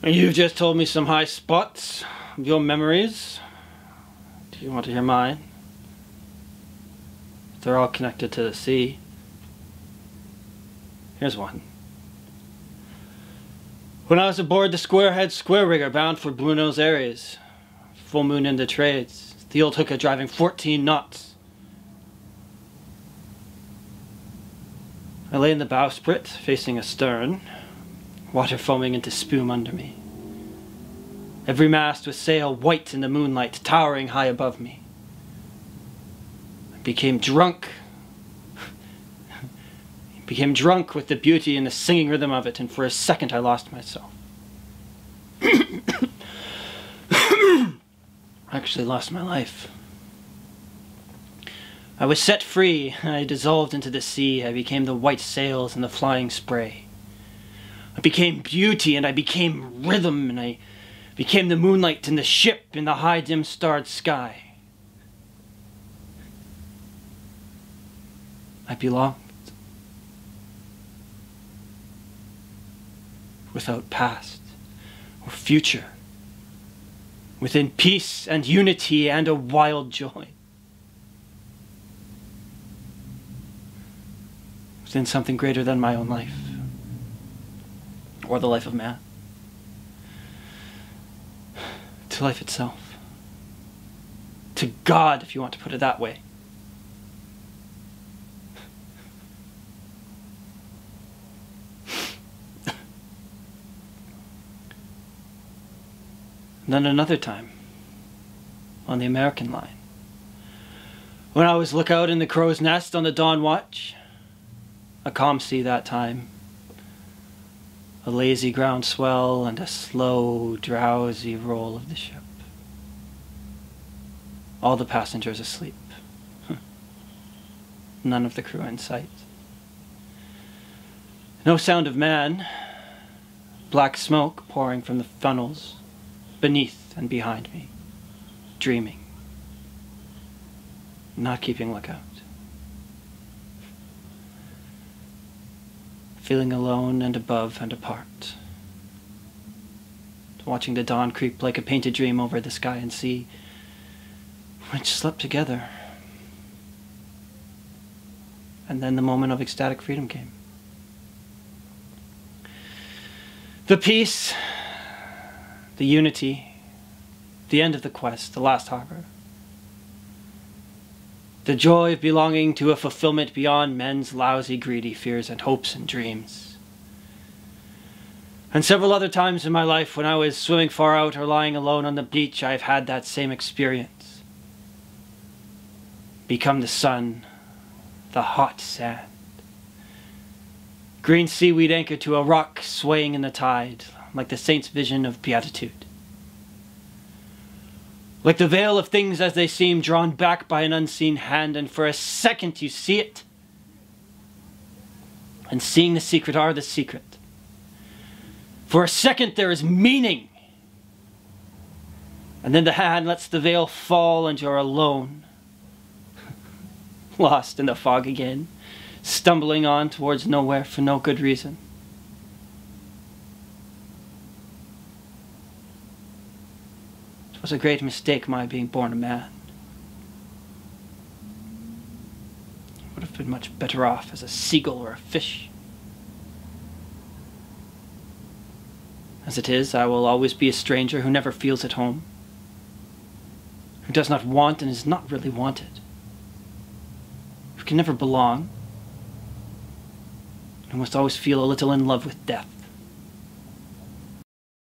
You've just told me some high spots of your memories. Do you want to hear mine? They're all connected to the sea. Here's one. When I was aboard the Squarehead Square Rigger bound for Buenos Aires, full moon into trades, the old hooker driving 14 knots. I lay in the bowsprit, facing astern, water foaming into spume under me. Every mast with sail white in the moonlight, towering high above me. I became drunk. With the beauty and the singing rhythm of it, and for a second I lost myself. I actually lost my life. I was set free, I dissolved into the sea, I became the white sails and the flying spray. I became beauty and I became rhythm, and I became the moonlight and the ship in the high dim starred sky. I belonged. Without past or future, within peace and unity and a wild joy. Within something greater than my own life, or the life of man. To life itself. To God, if you want to put it that way. And then another time, on the American line, when I was lookout in the crow's nest on the dawn watch, a calm sea that time, a lazy ground swell and a slow, drowsy roll of the ship. All the passengers asleep. None of the crew in sight. No sound of man, black smoke pouring from the funnels, beneath and behind me, dreaming, not keeping lookout. Feeling alone and above and apart. Watching the dawn creep like a painted dream over the sky and sea, which slept together. And then the moment of ecstatic freedom came. The peace, the unity, the end of the quest, the last harbor. The joy of belonging to a fulfillment beyond men's lousy, greedy fears and hopes and dreams. And several other times in my life when I was swimming far out or lying alone on the beach, I've had that same experience. Become the sun, the hot sand. Green seaweed anchored to a rock swaying in the tide, like the saint's vision of beatitude. Like the veil of things as they seem, drawn back by an unseen hand, and for a second you see it. And seeing the secret are the secret. For a second there is meaning. And then the hand lets the veil fall and you're alone. Lost in the fog again, stumbling on towards nowhere for no good reason. It was a great mistake my being born a man. I would have been much better off as a seagull or a fish. As it is, I will always be a stranger who never feels at home, who does not want and is not really wanted, who can never belong, who must always feel a little in love with death.